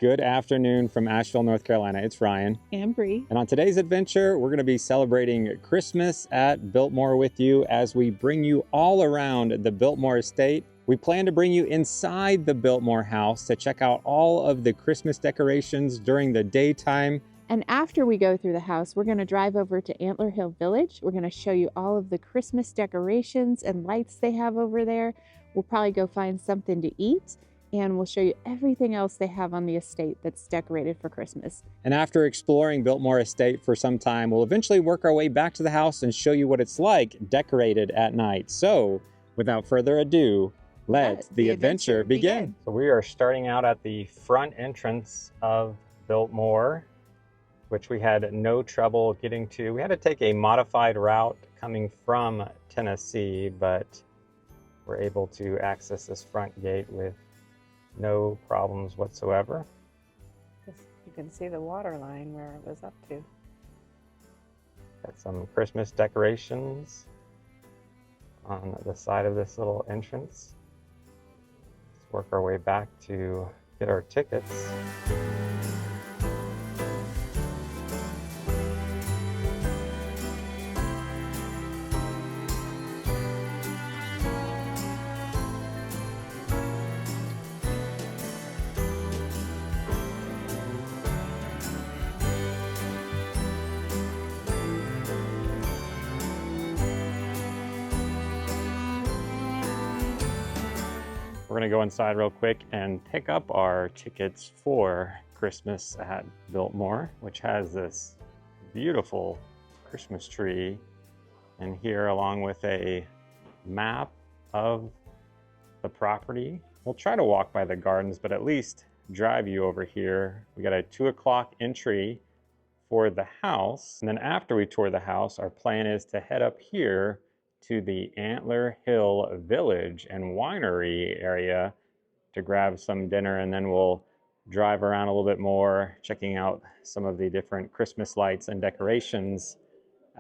Good afternoon from Asheville, North Carolina. It's Ryan. And Bree. And on today's adventure, we're going to be celebrating Christmas at Biltmore with you as we bring you all around the Biltmore estate. We plan to bring you inside the Biltmore House to check out all of the Christmas decorations during the daytime. And after we go through the house, we're going to drive over to Antler Hill Village. We're going to show you all of the Christmas decorations and lights they have over there. We'll probably go find something to eat, and we'll show you everything else they have on the estate that's decorated for Christmas. And after exploring Biltmore Estate for some time, we'll eventually work our way back to the house and show you what it's like decorated at night. So, without further ado, let the adventure begin. So we are starting out at the front entrance of Biltmore, which we had no trouble getting to. We had to take a modified route coming from Tennessee, but we're able to access this front gate with no problems whatsoever. You can see the water line where it was up to. Got some Christmas decorations on the side of this little entrance. Let's work our way back to get our tickets. We're gonna go inside real quick and pick up our tickets for Christmas at Biltmore, which has this beautiful Christmas tree in here along with a map of the property. We'll try to walk by the gardens, but at least drive you over here. We got a 2 o'clock entry for the house. And then after we tour the house, our plan is to head up here to the Antler Hill Village and Winery area to grab some dinner, and then we'll drive around a little bit more, checking out some of the different Christmas lights and decorations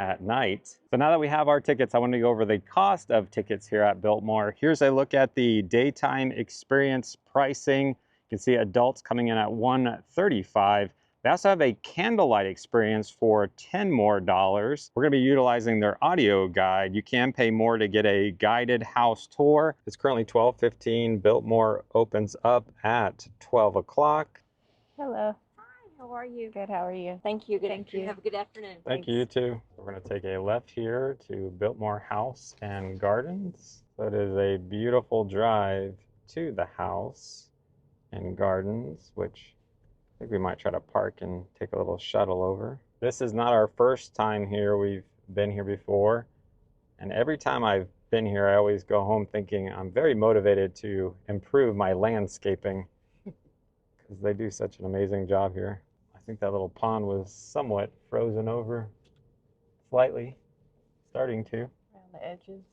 at night. So now that we have our tickets, I want to go over the cost of tickets here at Biltmore. Here's a look at the daytime experience pricing. You can see adults coming in at $135. They also have a candlelight experience for $10 more. We're going to be utilizing their audio guide. You can pay more to get a guided house tour. It's currently 12:15. Biltmore opens up at 12 o'clock. Hello. Hi, how are you? Good, how are you? Thank you. Thank you. Have a good afternoon. Thank you, you too. We're going to take a left here to Biltmore House and Gardens. So it is a beautiful drive to the house and gardens, which I think we might try to park and take a little shuttle over. This is not our first time here. We've been here before. And every time I've been here, I always go home thinking I'm very motivated to improve my landscaping because they do such an amazing job here. I think that little pond was somewhat frozen over, slightly, starting to. Around the edges.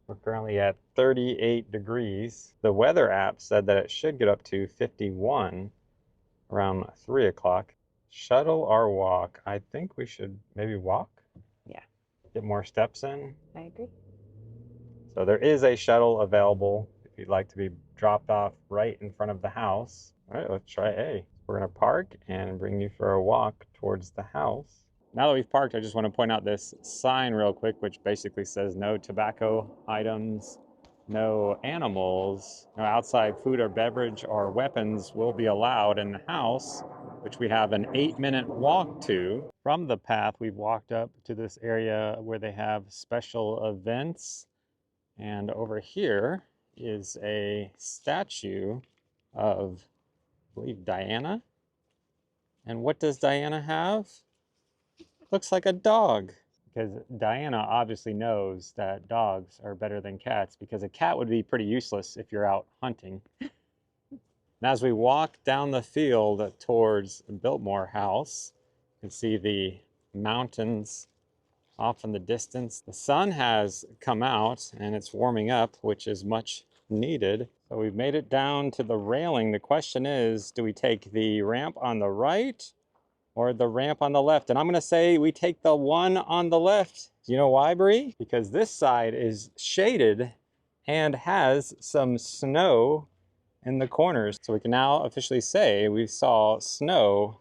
We're currently at 38 degrees. The weather app said that it should get up to 51 around 3 o'clock. Shuttle or walk? I think we should maybe walk. Yeah. Get more steps in. I agree. So there is a shuttle available if you'd like to be dropped off right in front of the house. All right, let's try A. We're gonna park and bring you for a walk towards the house. Now that we've parked, I just want to point out this sign real quick, which basically says no tobacco items, no animals, no outside food or beverage or weapons will be allowed in the house, which we have an 8-minute walk to. From the path, we've walked up to this area where they have special events. And over here is a statue of, I believe, Diana. And what does Diana have? Looks like a dog. Because Diana obviously knows that dogs are better than cats, because a cat would be pretty useless if you're out hunting. And as we walk down the field towards Biltmore House, you can see the mountains off in the distance. The sun has come out and it's warming up, which is much needed. So we've made it down to the railing. The question is, do we take the ramp on the right or the ramp on the left? And I'm gonna say we take the one on the left. Do you know why, Bree? Because this side is shaded and has some snow in the corners. So we can now officially say we saw snow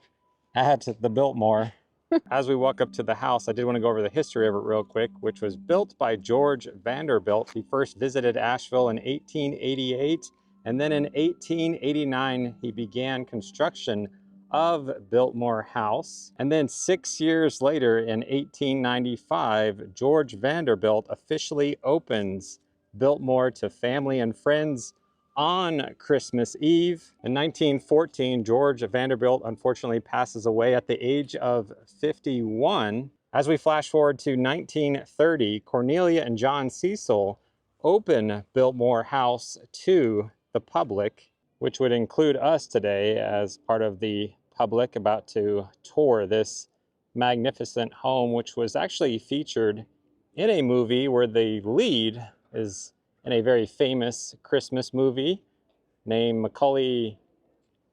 at the Biltmore. As we walk up to the house, I did want to go over the history of it real quick, which was built by George Vanderbilt. He first visited Asheville in 1888, and then in 1889, he began construction of Biltmore House. And then 6 years later, in 1895, George Vanderbilt officially opens Biltmore to family and friends on Christmas Eve. In 1914, George Vanderbilt unfortunately passes away at the age of 51. As we flash forward to 1930, Cornelia and John Cecil open Biltmore House to the public, which would include us today as part of the public about to tour this magnificent home, which was actually featured in a movie where the lead is in a very famous Christmas movie named Macaulay.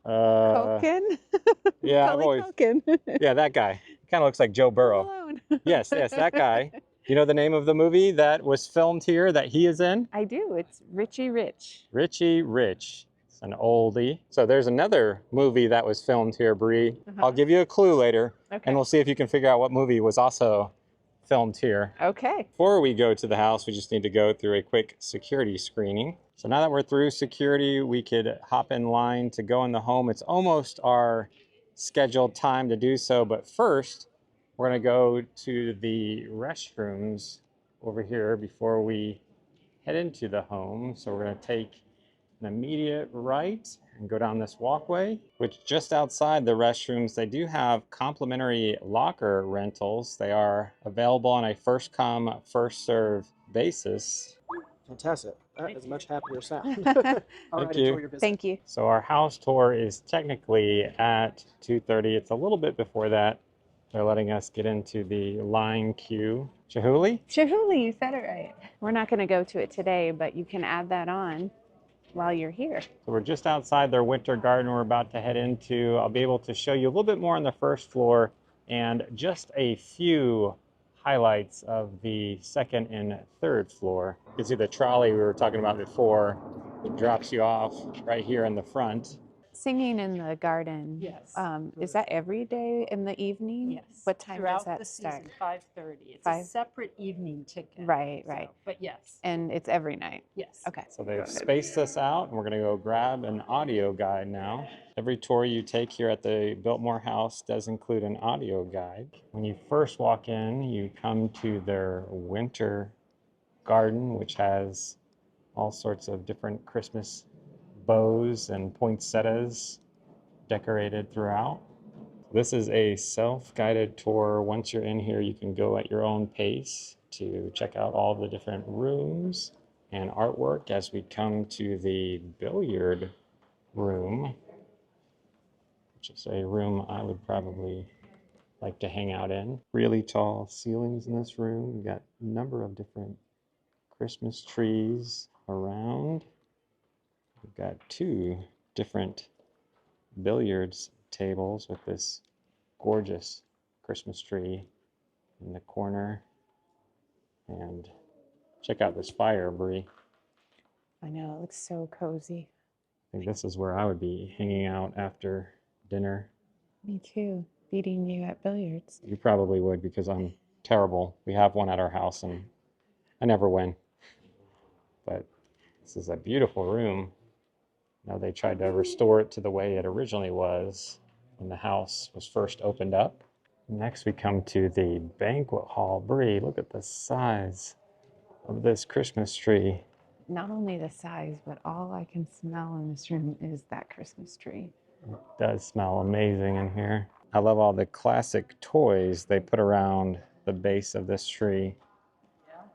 Culkin? Yeah, I've Macaulay always. Culkin. Yeah, that guy. Kind of looks like Joe Home Burrow. Alone. Yes, that guy. Do you know the name of the movie that was filmed here that he is in? I do. It's Richie Rich. Richie Rich. It's an oldie. So there's another movie that was filmed here, Bree. I'll give you a clue later, Okay. and we'll see if you can figure out what movie was also filmed here. Okay. Before we go to the house, we just need to go through a quick security screening. So now that we're through security, we could hop in line to go in the home. It's almost our scheduled time to do so, but first, we're gonna go to the restrooms over here before we head into the home. So we're gonna take an immediate right and go down this walkway, which just outside the restrooms, they do have complimentary locker rentals. They are available on a first come, first serve basis. Fantastic. That is a much happier sound. All Thank right, you. enjoy your visit. Thank you. So our house tour is technically at 2:30. It's a little bit before that. They're letting us get into the line queue. Chihuly? Chihuly, you said it right. We're not going to go to it today, but you can add that on while you're here. So we're just outside their winter garden we're about to head into. I'll be able to show you a little bit more on the first floor and just a few highlights of the second and third floor. You can see the trolley we were talking about before. It drops you off right here in the front. Singing in the garden. Yes. Is that every day in the evening? Yes. What time Throughout does that the start? season, 5:30. It's Five- a separate evening ticket. Right, right. But yes. And it's every night. Yes. Okay. So they've spaced us out, and we're going to go grab an audio guide now. Every tour you take here at the Biltmore House does include an audio guide. When you first walk in, you come to their winter garden, which has all sorts of different Christmas bows and poinsettias decorated throughout. This is a self-guided tour. Once you're in here, you can go at your own pace to check out all the different rooms and artwork as we come to the billiard room, which is a room I would probably like to hang out in. Really tall ceilings in this room. We've got a number of different Christmas trees around. We've got two different billiards tables with this gorgeous Christmas tree in the corner. And check out this fire, Bree. I know, it looks so cozy. I think this is where I would be hanging out after dinner. Me too, beating you at billiards. You probably would because I'm terrible. We have one at our house and I never win. But this is a beautiful room. Now they tried to restore it to the way it originally was when the house was first opened up. Next we come to the banquet hall. Bree, look at the size of this Christmas tree. Not only the size, but all I can smell in this room is that Christmas tree. It does smell amazing in here. I love all the classic toys they put around the base of this tree.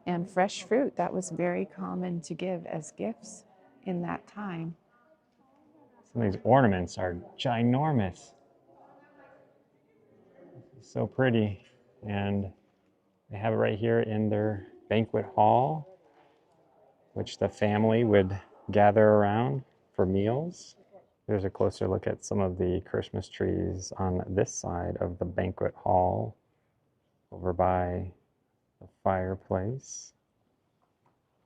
And fresh fruit, that was very common to give as gifts in that time. Some of these ornaments are ginormous. So pretty. And they have it right here in their banquet hall, which the family would gather around for meals. Here's a closer look at some of the Christmas trees on this side of the banquet hall, over by the fireplace.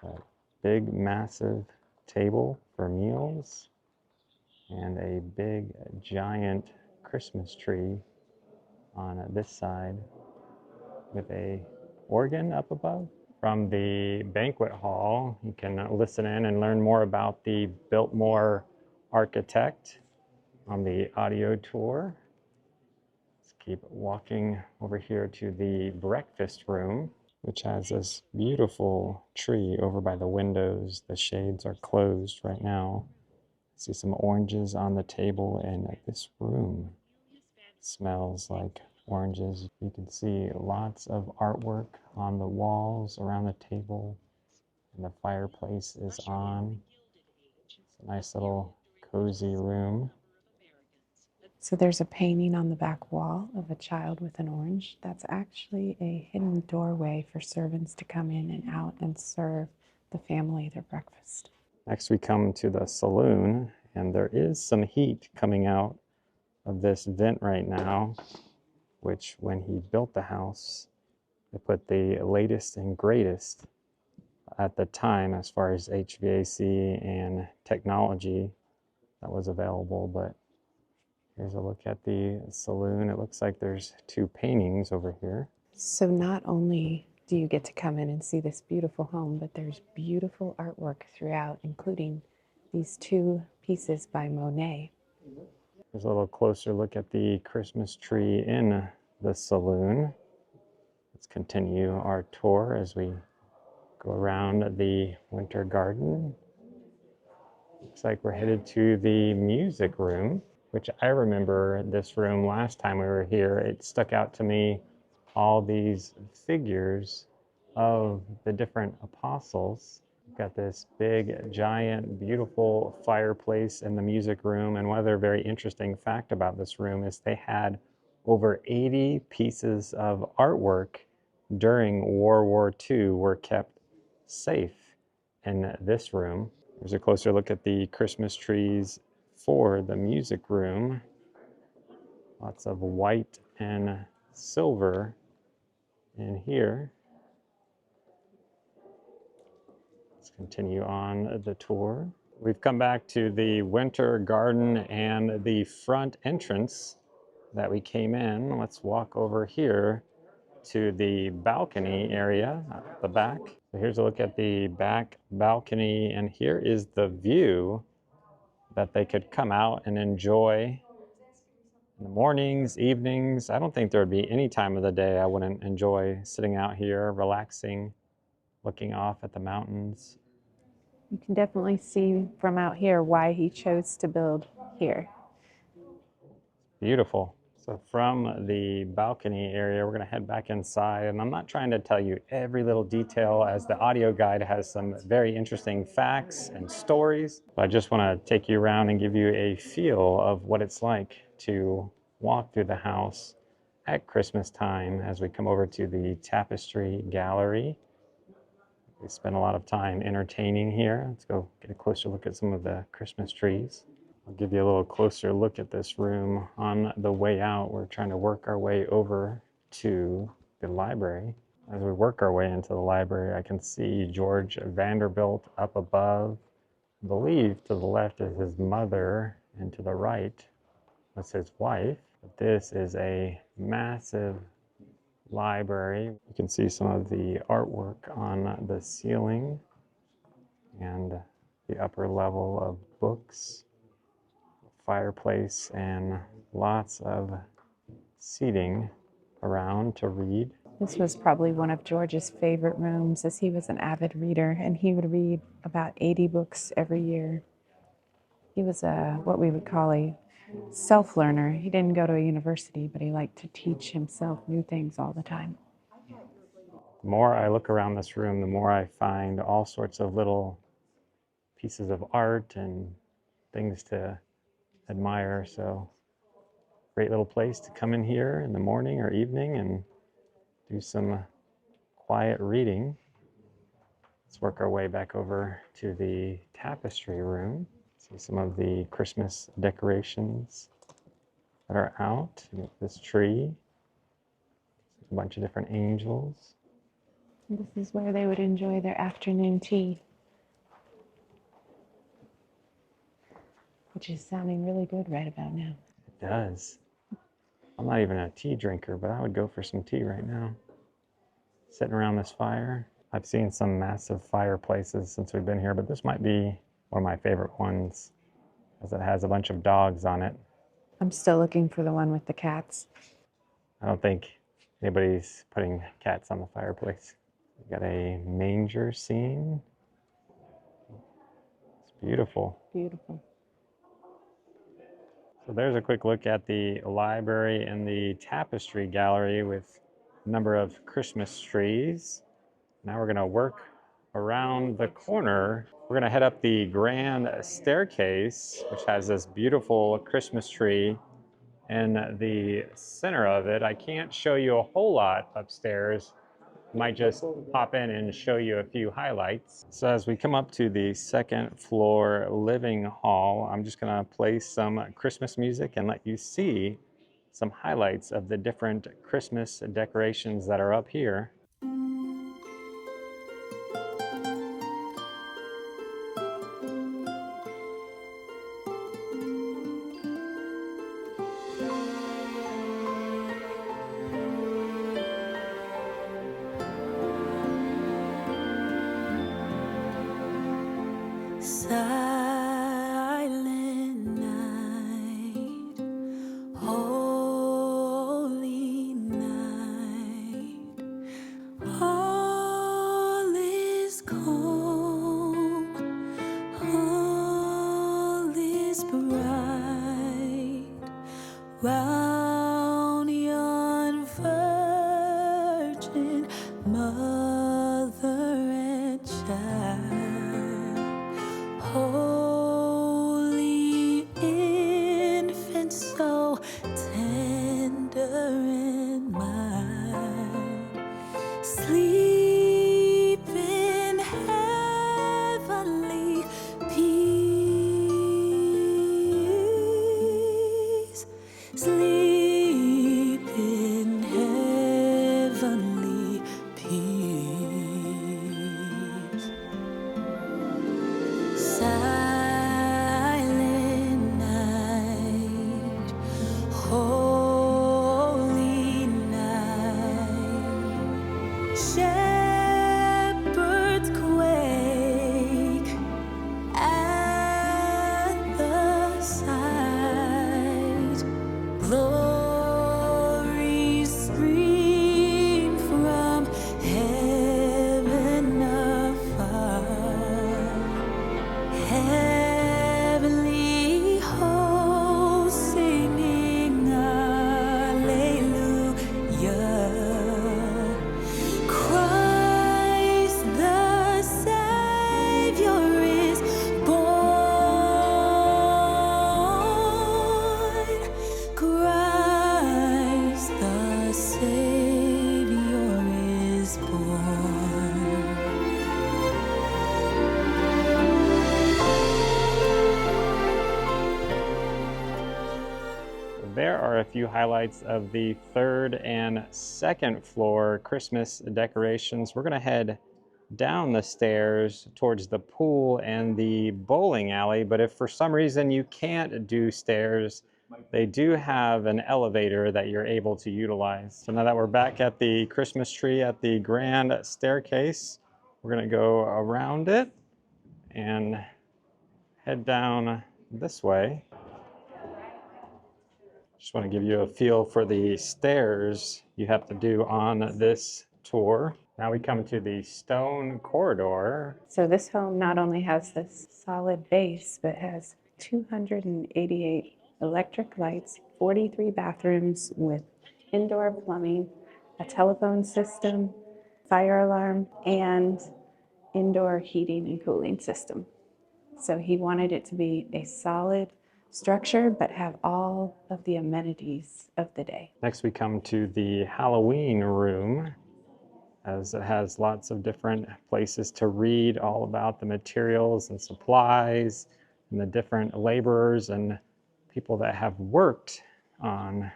A big, massive table for meals. and a big giant Christmas tree on this side with a organ up above. From the banquet hall, you can listen in and learn more about the Biltmore architect on the audio tour. Let's keep walking over here to the breakfast room, which has this beautiful tree over by the windows. The shades are closed right now. See some oranges on the table, and this room smells like oranges. You can see lots of artwork on the walls around the table, and the fireplace is on. It's a nice little cozy room. So there's a painting on the back wall of a child with an orange. That's actually a hidden doorway for servants to come in and out and serve the family their breakfast. Next we come to the saloon, and there is some heat coming out of this vent right now, which when he built the house, they put the latest and greatest at the time as far as HVAC and technology that was available. But here's a look at the saloon. It looks like there's two paintings over here. So not only do you get to come in and see this beautiful home, but there's beautiful artwork throughout, including these two pieces by Monet. Here's a little closer look at the Christmas tree in the saloon. Let's continue our tour as we go around the winter garden. Looks like we're headed to the music room, which I remember this room last time we were here. It stuck out to me, all these figures of the different apostles. We've got this big, giant, beautiful fireplace in the music room. And one other very interesting fact about this room is they had over 80 pieces of artwork during World War II were kept safe in this room. Here's a closer look at the Christmas trees for the music room. Lots of white and silver in here. Let's continue on the tour. We've come back to the winter garden and the front entrance that we came in. Let's walk over here to the balcony area at the back. So here's a look at the back balcony, and here is the view that they could come out and enjoy in the mornings, evenings. I don't think there would be any time of the day I wouldn't enjoy sitting out here, relaxing, looking off at the mountains. You can definitely see from out here why he chose to build here. Beautiful. So from the balcony area, we're going to head back inside, and I'm not trying to tell you every little detail, as the audio guide has some very interesting facts and stories. But I just want to take you around and give you a feel of what it's like to walk through the house at Christmas time as we come over to the tapestry gallery. We spend a lot of time entertaining here. Let's go get a closer look at some of the Christmas trees. I'll give you a little closer look at this room. On the way out, we're trying to work our way over to the library. As we work our way into the library, I can see George Vanderbilt up above. I believe to the left is his mother, and to the right was his wife. But this is a massive library. You can see some of the artwork on the ceiling and the upper level of books, fireplace, and lots of seating around to read. This was probably one of George's favorite rooms, as he was an avid reader, and he would read about 80 books every year. He was what we would call a self-learner. He didn't go to a university, but he liked to teach himself new things all the time. The more I look around this room, the more I find all sorts of little pieces of art and things to admire. So great little place to come in here in the morning or evening and do some quiet reading. Let's work our way back over to the tapestry room. See some of the Christmas decorations that are out. This tree, a bunch of different angels. This is where they would enjoy their afternoon tea. which is sounding really good right about now. It does. I'm not even a tea drinker, but I would go for some tea right now. Sitting around this fire. I've seen some massive fireplaces since we've been here, but this might be one of my favorite ones, as it has a bunch of dogs on it. I'm still looking for the one with the cats. I don't think anybody's putting cats on the fireplace. We got a manger scene. It's beautiful. Beautiful. So there's a quick look at the library and the tapestry gallery with a number of Christmas trees. Now we're gonna work around the corner. We're gonna head up the grand staircase, which has this beautiful Christmas tree in the center of it. I can't show you a whole lot upstairs. Might just pop in and show you a few highlights. So as we come up to the second floor living hall, I'm just gonna play some Christmas music and let you see some highlights of the different Christmas decorations that are up here. Silent night, holy night, all is calm, all is bright, round yon virgin mother and child. Holy infant, so tender and mild, sleep in heavenly peace. Sleep in heavenly peace. Silent night, holy night, shepherds quake at the sight, glories stream from heaven afar. Heavenly hosts singing Alleluia. Christ the Savior is born. Christ the Savior is born. There are a few highlights of the third and second floor Christmas decorations. We're gonna head down the stairs towards the pool and the bowling alley, but if for some reason you can't do stairs, they do have an elevator that you're able to utilize. So now that we're back at the Christmas tree at the grand staircase, we're gonna go around it and head down this way. Just want to give you a feel for the stairs you have to do on this tour. Now we come to the stone corridor. So this home not only has this solid base, but has 288 electric lights, 43 bathrooms with indoor plumbing, a telephone system, fire alarm, and indoor heating and cooling system. So he wanted it to be a solid structure, but have all of the amenities of the day. Next we come to the Halloween room, as it has lots of different places to read all about the materials and supplies and the different laborers and people that have worked on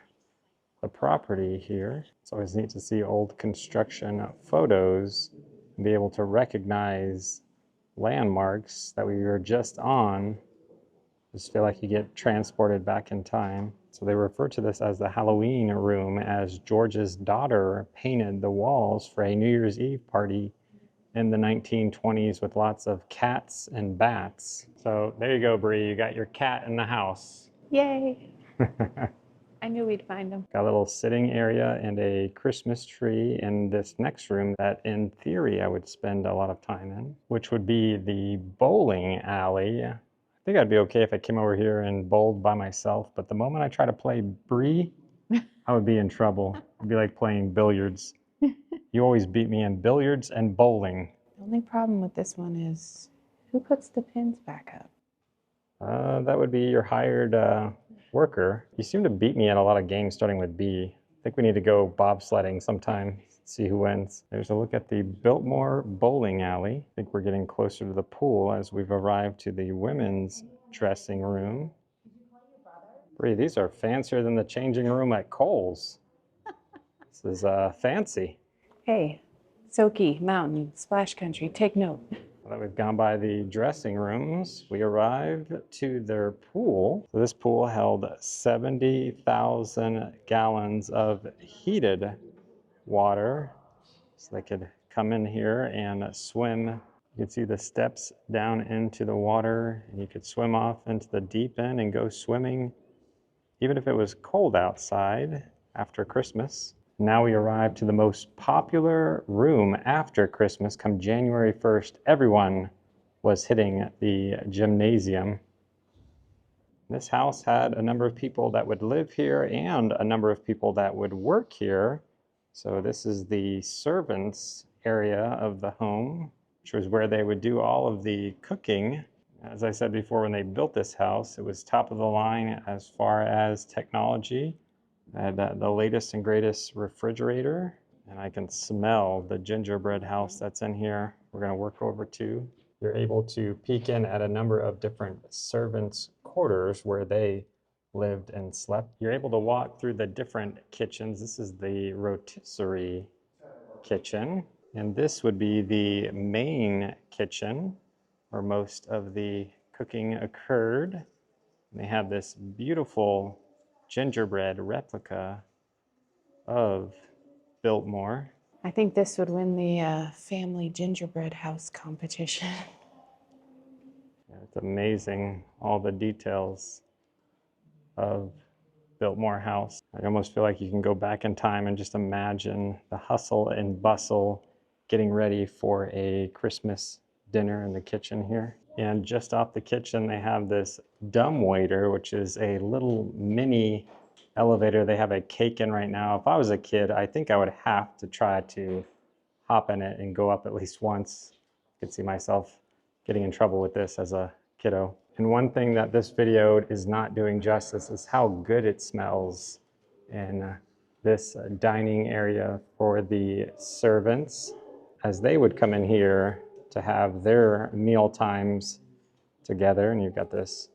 the property here. It's always neat to see old construction photos and be able to recognize landmarks that we were just on Just feel like you get transported back in time. So they refer to this as the Halloween room, as George's daughter painted the walls for a New Year's Eve party in the 1920s with lots of cats and bats. So there you go, Bree. You got your cat in the house. Yay! I knew we'd find them. Got a little sitting area and a Christmas tree in this next room that in theory I would spend a lot of time in, which would be the bowling alley. I think I'd be okay if I came over here and bowled by myself, but the moment I try to play Bree, I would be in trouble. It'd be like playing billiards. You always beat me in billiards and bowling. The only problem with this one is who puts the pins back up? That would be your hired worker. You seem to beat me at a lot of games starting with B. I think we need to go bobsledding sometime, see who wins. There's a look at the Biltmore bowling alley. I think we're getting closer to the pool as we've arrived to the women's dressing room. Bree, these are fancier than the changing room at Kohl's. This is fancy. Hey, Soki, Mountain, Splash Country, take note. Now that we've gone by the dressing rooms, we arrived to their pool. So this pool held 70,000 gallons of heated water. So they could come in here and swim. You could see the steps down into the water, and you could swim off into the deep end and go swimming, even if it was cold outside after Christmas. Now we arrive to the most popular room after Christmas. Come January 1st, everyone was hitting the gymnasium. This house had a number of people that would live here and a number of people that would work here. So this is the servants area of the home, which was where they would do all of the cooking. As I said before, when they built this house, it was top of the line as far as technology. I had the latest and greatest refrigerator, and I can smell the gingerbread house that's in here. We're going to work over to. You're able to peek in at a number of different servants' quarters where they lived and slept. You're able to walk through the different kitchens. This is the rotisserie kitchen, and this would be the main kitchen where most of the cooking occurred. And they have this beautiful gingerbread replica of Biltmore. I think this would win the family gingerbread house competition. Yeah, it's amazing, all the details of Biltmore House. I almost feel like you can go back in time and just imagine the hustle and bustle getting ready for a Christmas dinner in the kitchen here. And just off the kitchen, they have this dumbwaiter, which is a little mini elevator. They have a cake in right now. If I was a kid, I think I would have to try to hop in it and go up at least once. I could see myself getting in trouble with this as a kiddo. And one thing that this video is not doing justice is how good it smells in this dining area for the servants as they would come in here to have their meal times together. And you've got this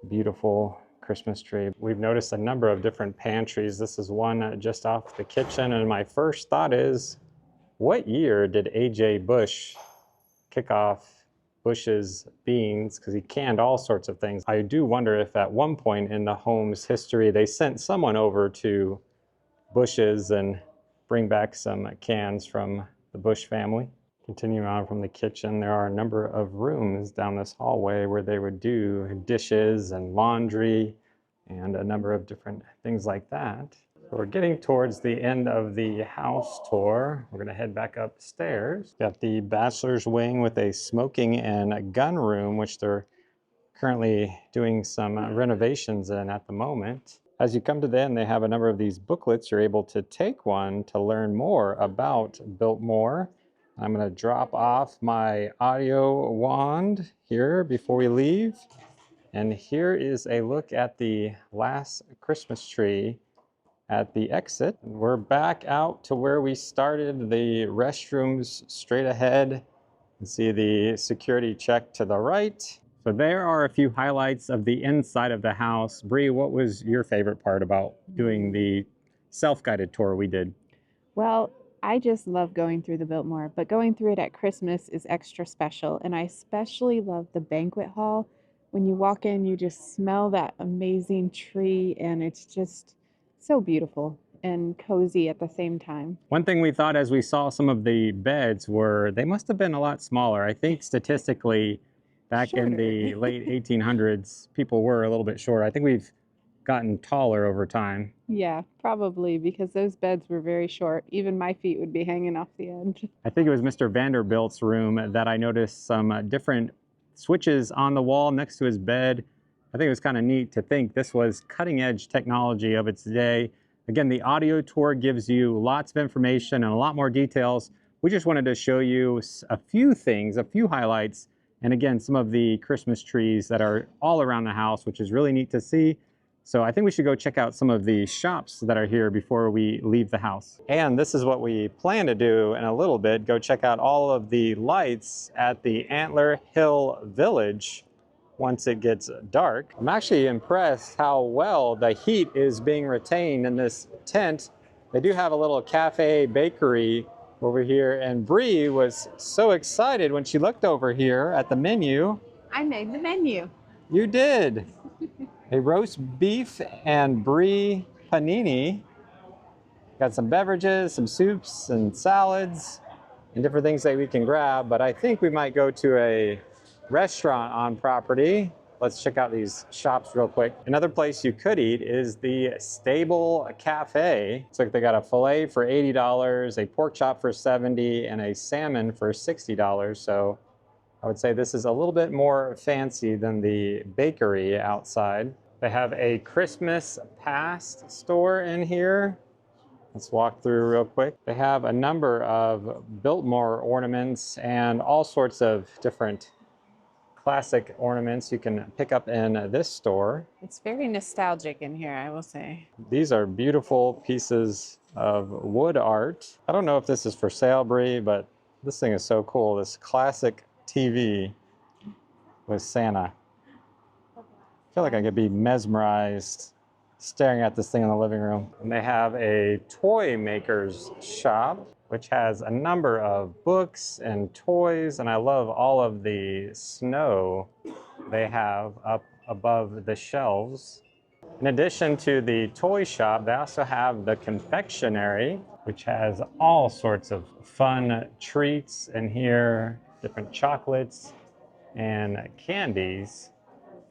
beautiful Christmas tree. We've noticed a number of different pantries. This is one just off the kitchen. And my first thought is, what year did A.J. Bush kick off Bush's beans? Because he canned all sorts of things. I do wonder if at one point in the home's history, they sent someone over to Bush's and bring back some cans from the Bush family. Continuing on from the kitchen, there are a number of rooms down this hallway where they would do dishes and laundry and a number of different things like that. So we're getting towards the end of the house tour. We're going to head back upstairs. Got the bachelor's wing with a smoking and a gun room, which they're currently doing some renovations in at the moment. As you come to the end, they have a number of these booklets. You're able to take one to learn more about Biltmore. I'm going to drop off my audio wand here before we leave. And here is a look at the last Christmas tree at the exit. We're back out to where we started, the restrooms straight ahead. You see the security check to the right. So there are a few highlights of the inside of the house. Bree, what was your favorite part about doing the self-guided tour we did? Well, I just love going through the Biltmore, but going through it at Christmas is extra special. And I especially love the banquet hall When you walk in, you just smell that amazing tree, and it's just so beautiful and cozy at the same time. One thing we thought as we saw some of the beds were they must have been a lot smaller. I think statistically back in the Shorter. late 1800s, people were a little bit shorter. I think we've gotten taller over time. Yeah, probably because those beds were very short. Even my feet would be hanging off the end. I think it was Mr. Vanderbilt's room that I noticed some different switches on the wall next to his bed. I think it was kind of neat to think this was cutting edge technology of its day. Again, the audio tour gives you lots of information and a lot more details. We just wanted to show you a few things, a few highlights, and again, some of the Christmas trees that are all around the house, which is really neat to see. So I think we should go check out some of the shops that are here before we leave the house. And this is what we plan to do in a little bit, go check out all of the lights at the Antler Hill Village once it gets dark. I'm actually impressed how well the heat is being retained in this tent. They do have a little cafe bakery over here, and Bree was so excited when she looked over here at the menu. I made the menu. You did. A roast beef and brie panini. Got some beverages, some soups and salads and different things that we can grab, but I think we might go to a restaurant on property. Let's check out these shops real quick. Another place you could eat is the Stable Cafe. Looks like they got a filet for $80, a pork chop for $70, and a salmon for $60. So I would say this is a little bit more fancy than the bakery outside. They have a Christmas past store in here. Let's walk through real quick. They have a number of Biltmore ornaments and all sorts of different classic ornaments you can pick up in this store. It's very nostalgic in here, I will say. These are beautiful pieces of wood art. I don't know if this is for sale, Bree, but this thing is so cool. This classic TV with Santa. I feel like I could be mesmerized staring at this thing in the living room. And they have a toy maker's shop, which has a number of books and toys, and I love all of the snow they have up above the shelves. In addition to the toy shop, they also have the confectionery, which has all sorts of fun treats in here, different chocolates and candies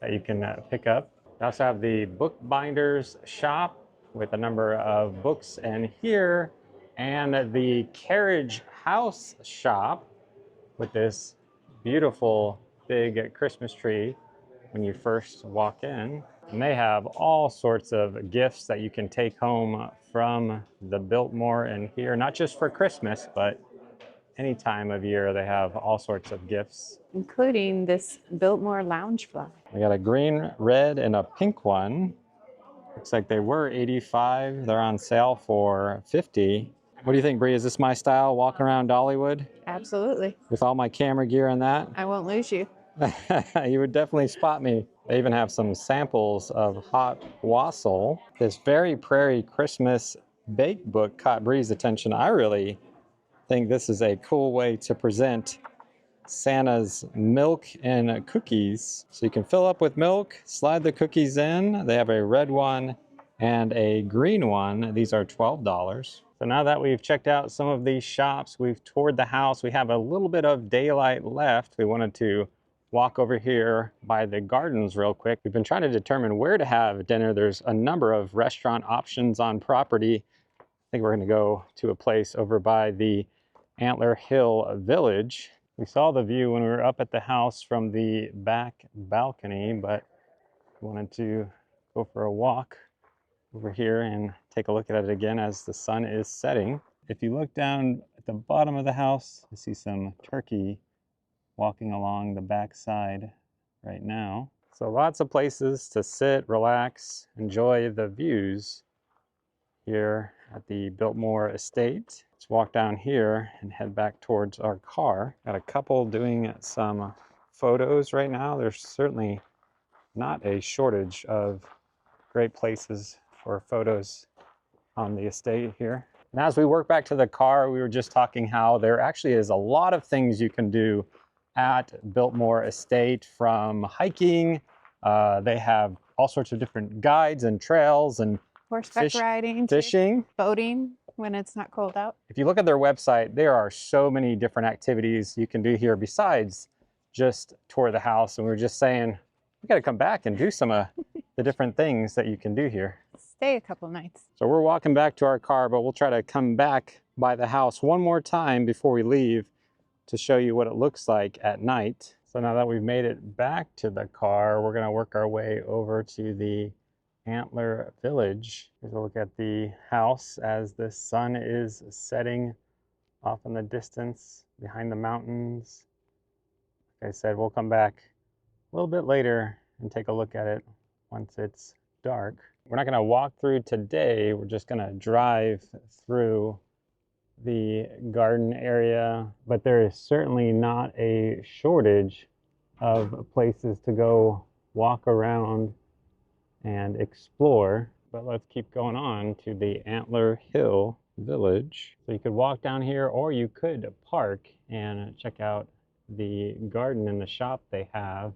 that you can pick up. They also have the bookbinders shop with a number of books in here, and the carriage house shop with this beautiful big Christmas tree when you first walk in. And they have all sorts of gifts that you can take home from the Biltmore in here, not just for Christmas, but any time of year they have all sorts of gifts. Including this Biltmore lounge fly. We got a green, red, and a pink one. Looks like they were $85. They're on sale for $50. What do you think, Bree? Is this my style, walking around Dollywood Absolutely. with all my camera gear and that? I won't lose you. You would definitely spot me. They even have some samples of hot wassail. This Very Prairie Christmas bake book caught Bree's attention. I really think this is a cool way to present Santa's milk and cookies. So you can fill up with milk, slide the cookies in. They have a red one and a green one. These are $12. So now that we've checked out some of these shops, we've toured the house, we have a little bit of daylight left. We wanted to walk over here by the gardens real quick. We've been trying to determine where to have dinner. There's a number of restaurant options on property. I think we're going to go to a place over by the Antler Hill Village. We saw the view when we were up at the house from the back balcony, but we wanted to go for a walk over here and take a look at it again as the sun is setting. If you look down at the bottom of the house, you see some turkey walking along the back side right now. So lots of places to sit, relax, enjoy the views here at the Biltmore estate. Let's walk down here and head back towards our car. Got a couple doing some photos right now. There's certainly not a shortage of great places for photos on the estate here. And as we work back to the car, we were just talking how there actually is a lot of things you can do at Biltmore Estate, from hiking. They have all sorts of different guides and trails and Horseback riding, too. fishing. Boating when it's not cold out. If you look at their website, there are so many different activities you can do here besides just tour the house. And we were just saying, we got to come back and do some of the different things that you can do here. Stay a couple nights. So we're walking back to our car, but we'll try to come back by the house one more time before we leave to show you what it looks like at night. So now that we've made it back to the car, we're gonna work our way over to the Antler Village. Here's a look at the house as the sun is setting off in the distance behind the mountains. Like I said, we'll come back a little bit later and take a look at it once it's dark. We're not gonna walk through today, we're just gonna drive through the garden area, but there is certainly not a shortage of places to go walk around and explore. But let's keep going on to the Antler Hill Village. So you could walk down here, or you could park and check out the garden and the shop they have.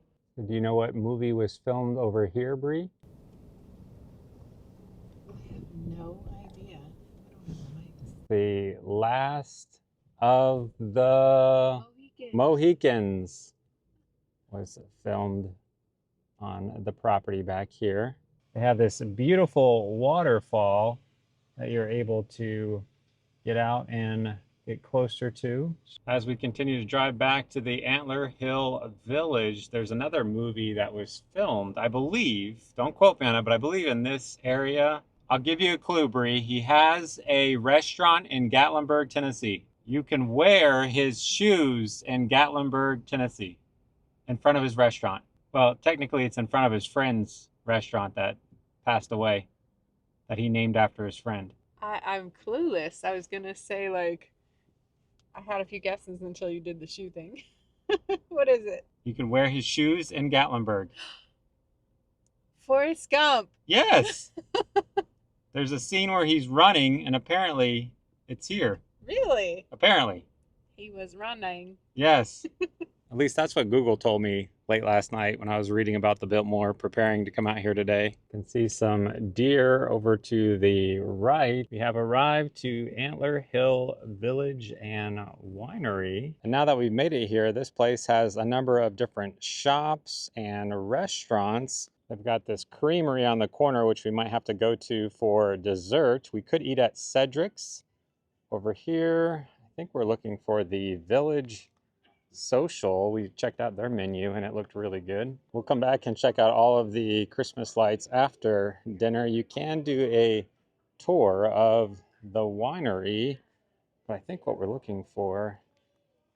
Do you know what movie was filmed over here, Bree? I have no idea. I don't have mics. The Last of the Mohicans was filmed on the property back here. They have this beautiful waterfall that you're able to get out and get closer to. As we continue to drive back to the Antler Hill Village, there's another movie that was filmed, I believe, don't quote me on it, but I believe in this area. I'll give you a clue, Bree. He has a restaurant in Gatlinburg, Tennessee. You can wear his shoes in Gatlinburg, Tennessee, in front of his restaurant. Well, technically it's in front of his friend's restaurant that passed away, that he named after his friend. I'm clueless. I was gonna say, like, I had a few guesses until you did the shoe thing. What is it? You can wear his shoes in Gatlinburg. Forrest Gump. Yes! There's a scene where he's running, and apparently it's here. Really? Apparently. He was running. Yes. At least that's what Google told me late last night when I was reading about the Biltmore, preparing to come out here today. You can see some deer over to the right. We have arrived to Antler Hill Village and Winery. And now that we've made it here, this place has a number of different shops and restaurants. They've got this creamery on the corner, which we might have to go to for dessert. We could eat at Cedric's. Over here, I think we're looking for the Village Social. We checked out their menu and it looked really good. We'll come back and check out all of the Christmas lights after dinner. You can do a tour of the winery, but I think what we're looking for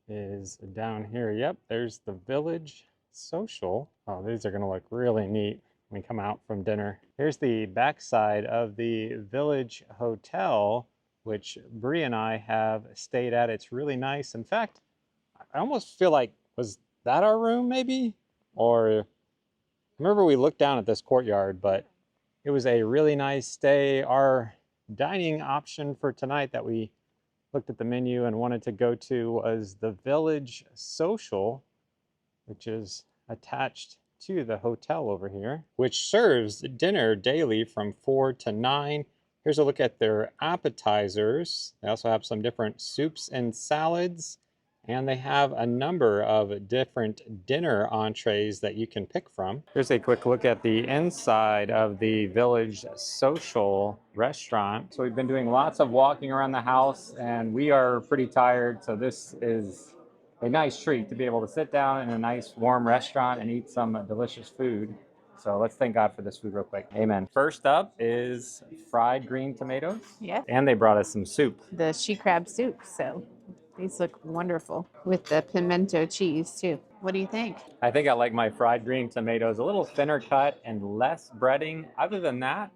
is down here. Yep, there's the Village Social. Oh, these are gonna look really neat when we come out from dinner. Here's the backside of the Village Hotel, which Bree and I have stayed at. It's really nice. In fact, I almost feel like, was that our room maybe? Or I remember we looked down at this courtyard, but it was a really nice stay. Our dining option for tonight that we looked at the menu and wanted to go to was the Village Social, which is attached to the hotel over here, which serves dinner daily from 4 to 9. Here's a look at their appetizers. They also have some different soups and salads. And they have a number of different dinner entrees that you can pick from. Here's a quick look at the inside of the Village Social restaurant. So we've been doing lots of walking around the house and we are pretty tired. So this is a nice treat to be able to sit down in a nice warm restaurant and eat some delicious food. So let's thank God for this food real quick. Amen. First up is fried green tomatoes. Yes. And they brought us some soup. The she crab soup. So these look wonderful with the pimento cheese too. What do you think? I think I like my fried green tomatoes a little thinner cut and less breading. Other than that,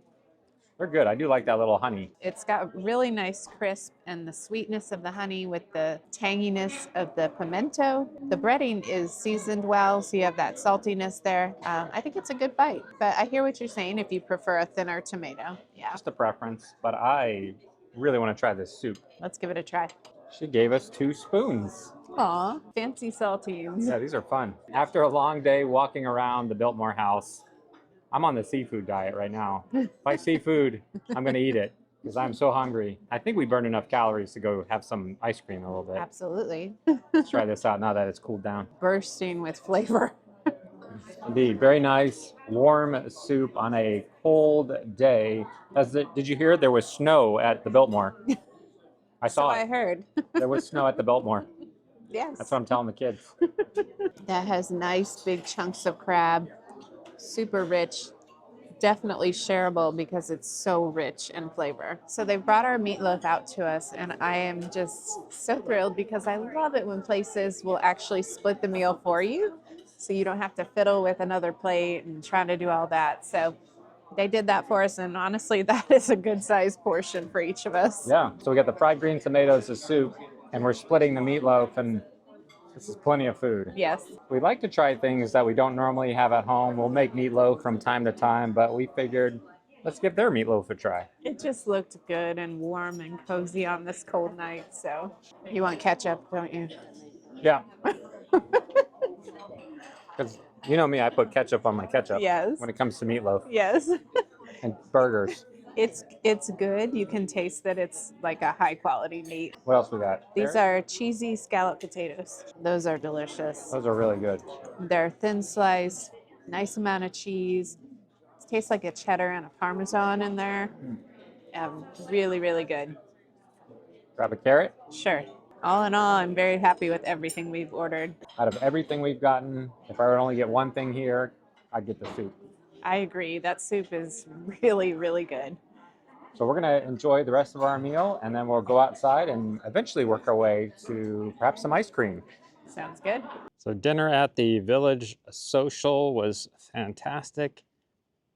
they're good. I do like that little honey. It's got really nice crisp and the sweetness of the honey with the tanginess of the pimento. The breading is seasoned well, so you have that saltiness there. I think it's a good bite, but I hear what you're saying if you prefer a thinner tomato. Yeah, Just a preference, but I really want to try this soup. let's give it a try. She gave us 2 spoons. Aw, fancy saltines. Yeah, these are fun. After a long day walking around the Biltmore House, I'm on the seafood diet right now. If I see food, I'm going to eat it because I'm so hungry. I think we burned enough calories to go have some ice cream in a little bit. Absolutely. Let's try this out now that it's cooled down. Bursting with flavor. Indeed, very nice, warm soup on a cold day. Did you hear there was snow at the Biltmore? I So saw I it. heard. There was snow at the Biltmore. Yes. That's what I'm telling the kids. That has nice big chunks of crab. Super rich. Definitely shareable because it's so rich in flavor. So they brought our meatloaf out to us, and I am just so thrilled because I love it when places will actually split the meal for you, so you don't have to fiddle with another plate and trying to do all that. So they did that for us, and honestly, that is a good sized portion for each of us. Yeah, so we got the fried green tomatoes as soup, and we're splitting the meatloaf, and this is plenty of food. Yes. We like to try things that we don't normally have at home. We'll make meatloaf from time to time, but we figured let's give their meatloaf a try. It just looked good and warm and cozy on this cold night. So you want ketchup, don't you? Yeah. Because you know me, I put ketchup on my ketchup. Yes. When it comes to meatloaf Yes. and burgers. It's good. You can taste that it's like a high quality meat. What else we got? These are cheesy scallop potatoes. Those are delicious. Those are really good. They're thin sliced, nice amount of cheese. It tastes like a cheddar and a parmesan in there. Really, really good. Grab a carrot. Sure. All in all, I'm very happy with everything we've ordered. Out of everything we've gotten, if I would only get one thing here, I'd get the soup. I agree. That soup is really, really good. So we're going to enjoy the rest of our meal, and then we'll go outside and eventually work our way to perhaps some ice cream. Sounds good. So dinner at the Village Social was fantastic.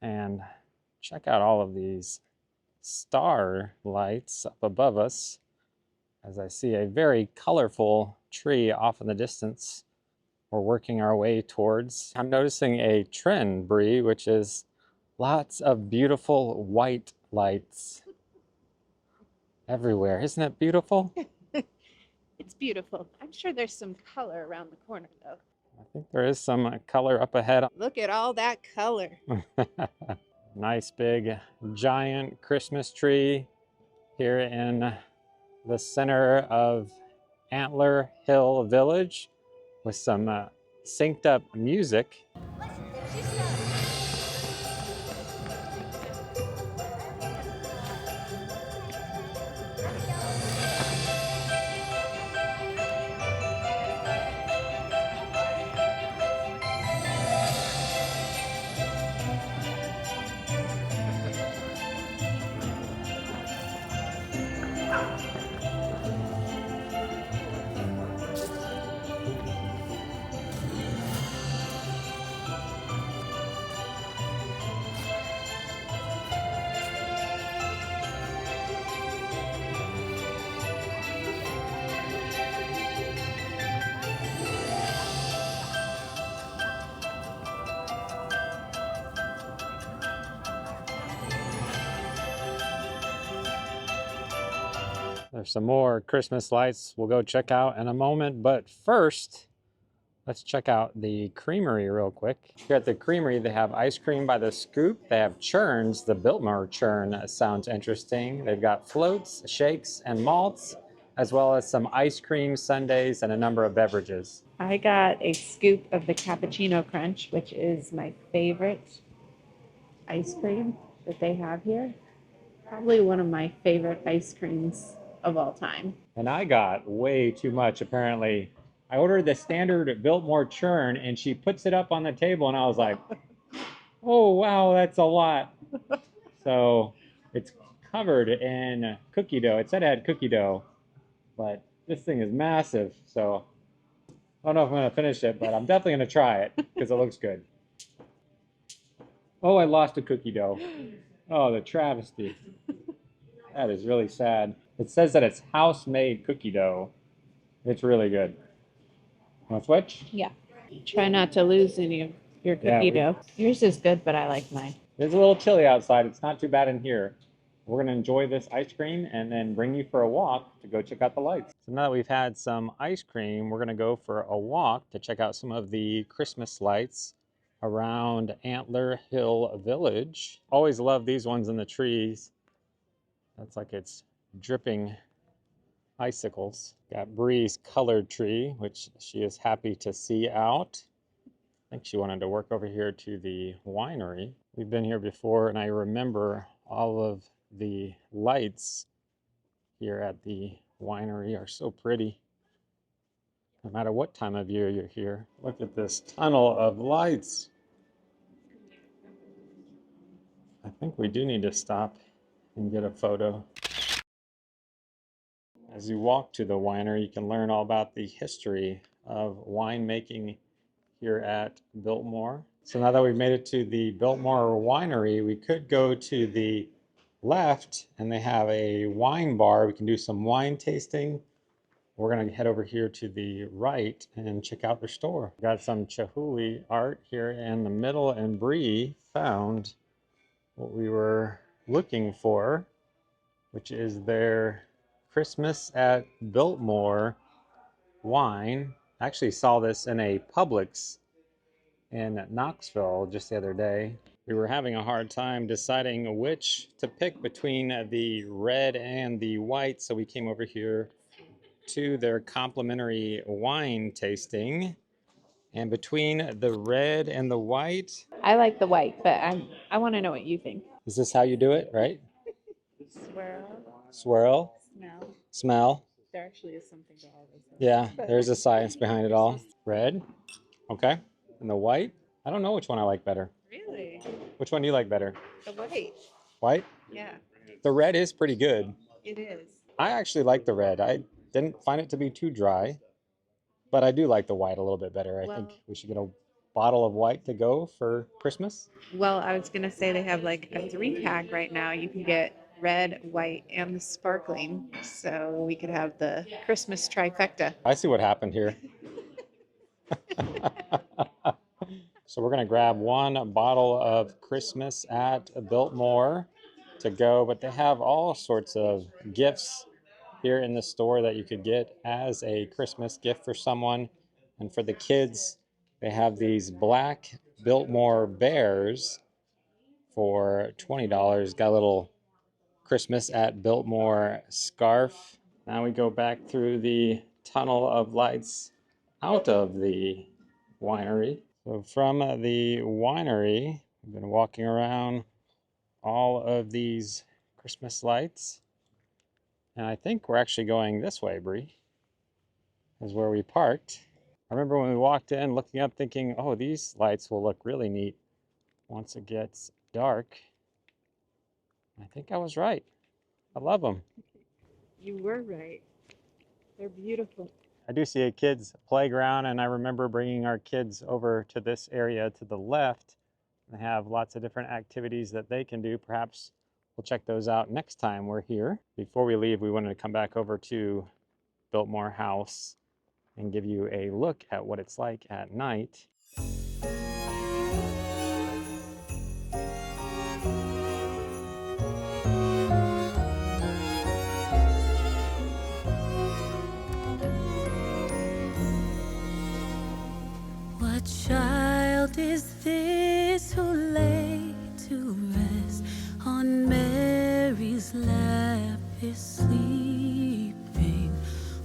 And check out all of these star lights up above us as I see a very colorful tree off in the distance we're working our way towards. I'm noticing a trend, Bree, which is lots of beautiful white lights everywhere. Isn't it beautiful? It's beautiful. I'm sure there's some color around the corner, though. I think there is some color up ahead. Look at all that color. Nice big giant Christmas tree here in the center of Antler Hill Village with some synced up music. There's some more Christmas lights we'll go check out in a moment, but first, let's check out the Creamery real quick. Here at the Creamery, they have ice cream by the scoop. They have churns. The Biltmore churn sounds interesting. They've got floats, shakes, and malts, as well as some ice cream sundaes and a number of beverages. I got a scoop of the cappuccino crunch, which is my favorite ice cream that they have here. Probably one of my favorite ice creams of all time. And I got way too much, apparently. I ordered the standard Biltmore churn, and she puts it up on the table, and I was like, oh, wow, that's a lot. So it's covered in cookie dough. It said it had cookie dough, but this thing is massive. So I don't know if I'm going to finish it, but I'm definitely going to try it because it looks good. Oh, I lost a cookie dough. Oh, the travesty. That is really sad. It says that it's house-made cookie dough. It's really good. Want to switch? Yeah. Try not to lose any of your cookie dough. Yours is good, but I like mine. It's a little chilly outside. It's not too bad in here. We're going to enjoy this ice cream and then bring you for a walk to go check out the lights. So now that we've had some ice cream, we're going to go for a walk to check out some of the Christmas lights around Antler Hill Village. Always love these ones in the trees. That's like it's dripping icicles. Got Bree's colored tree, which she is happy to see out. I think she wanted to work over here to the winery. We've been here before, and I remember all of the lights here at the winery are so pretty. No matter what time of year you're here. Look at this tunnel of lights. I think we do need to stop and get a photo. As you walk to the winery, you can learn all about the history of winemaking here at Biltmore. So now that we've made it to the Biltmore Winery, we could go to the left and they have a wine bar. We can do some wine tasting. We're going to head over here to the right and check out their store. Got some Chihuly art here in the middle, and Bree found what we were looking for, which is their Christmas at Biltmore wine. I actually saw this in a Publix in Knoxville just the other day. We were having a hard time deciding which to pick between the red and the white, so we came over here to their complimentary wine tasting. And between the red and the white, I like the white, but I want to know what you think. is this how you do it, right? Swirl, Swirl, smell. smell. There actually is something to all this. Yeah, there's a science behind it all. Red, okay. And the white, I don't know which one I like better. Really? Which one do you like better? The white. White? Yeah, The red is pretty good. it is. I actually like the red. I didn't find it to be too dry, but I do like the white a little bit better. I think we should get a bottle of white to go for Christmas. Well, I was gonna say they have like a 3-pack right now. You can get red, white, and the sparkling. So we could have the Christmas trifecta. I see what happened here. So we're gonna grab one bottle of Christmas at Biltmore to go, but they have all sorts of gifts here in the store that you could get as a Christmas gift for someone. And for the kids, they have these black Biltmore bears for $20. Got a little Christmas at Biltmore scarf. Now we go back through the tunnel of lights out of the winery. So from the winery, we've been walking around all of these Christmas lights. And I think we're actually going this way, Bree, is where we parked. I remember when we walked in, looking up, thinking, oh, these lights will look really neat once it gets dark. I think I was right. I love them. You were right. They're beautiful. I do see a kids' playground, and I remember bringing our kids over to this area to the left. They have lots of different activities that they can do. Perhaps we'll check those out next time we're here. Before we leave, we wanted to come back over to Biltmore House and give you a look at what it's like at night. What child is this who lay to rest on Mary's lap is sleeping,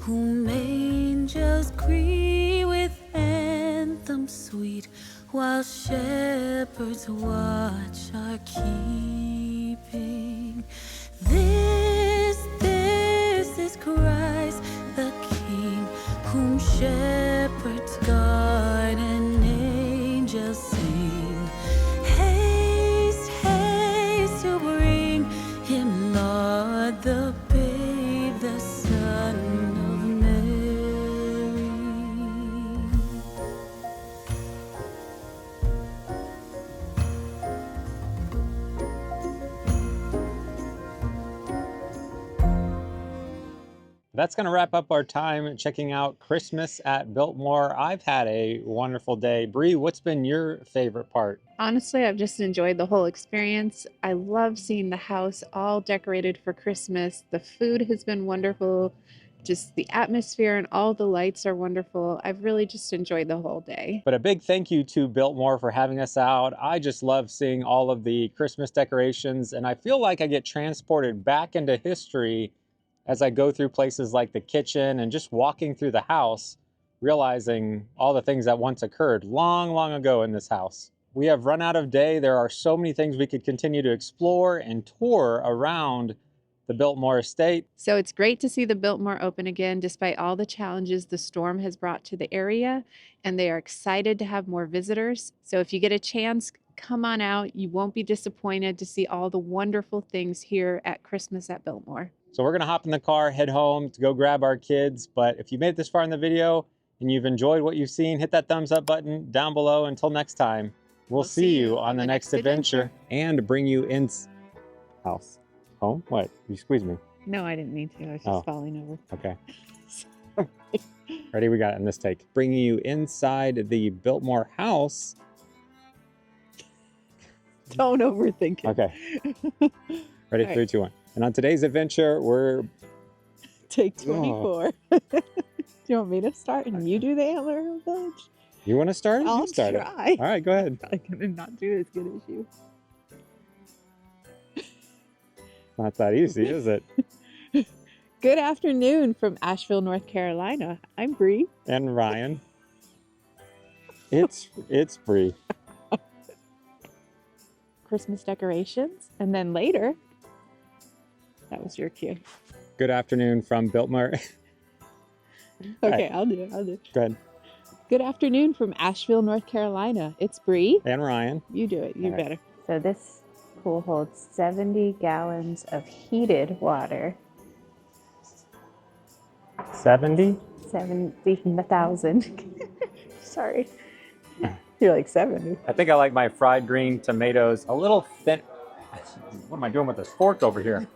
whom angels greet with anthems sweet, while shepherds watch are keeping? This is Christ the King, whom shepherds guard and angels sing. Haste, haste to bring him, Lord, the babe, the Son of Mary. That's going to wrap up our time checking out Christmas at Biltmore. I've had a wonderful day. Bree, what's been your favorite part? Honestly, I've just enjoyed the whole experience. I love seeing the house all decorated for Christmas. The food has been wonderful. Just the atmosphere and all the lights are wonderful. I've really just enjoyed the whole day. But a big thank you to Biltmore for having us out. I just love seeing all of the Christmas decorations, and I feel like I get transported back into history as I go through places like the kitchen and just walking through the house, realizing all the things that once occurred long, long ago in this house. We have run out of day. There are so many things we could continue to explore and tour around the Biltmore estate. So it's great to see the Biltmore open again despite all the challenges the storm has brought to the area, and they are excited to have more visitors. So if you get a chance, come on out. You won't be disappointed to see all the wonderful things here at Christmas at Biltmore. So we're gonna hop in the car, head home to go grab our kids. But if you made it this far in the video and you've enjoyed what you've seen, hit that thumbs up button down below. Until next time, we'll see you on the next adventure and bring you in house. Home? What? You squeezed me. No, I didn't mean to. I was just falling over. Okay. Ready? We got it in this take. Bringing you inside the Biltmore house. Don't overthink it. Okay. Ready? All 3, 2, 1. And on today's adventure, we're... Take 24. Do you want me to start and you do the Antler Hill Village? You want to start it? I'll You start try. it. All right, go ahead. I'm probably going to not do as good as you. Not that easy, is it? Good afternoon from Asheville, North Carolina. I'm Bree. And Ryan. It's Bree. Christmas decorations. And then later, that was your cue. Good afternoon from Biltmore. Okay, I'll do it. Go ahead. Good afternoon from Asheville, North Carolina. It's Bree. And Ryan. You do it. You All right. better. So this pool holds 70 gallons of heated water. 70? 70,000. Sorry. You're like 70. I think I like my fried green tomatoes a little thin. What am I doing with this fork over here?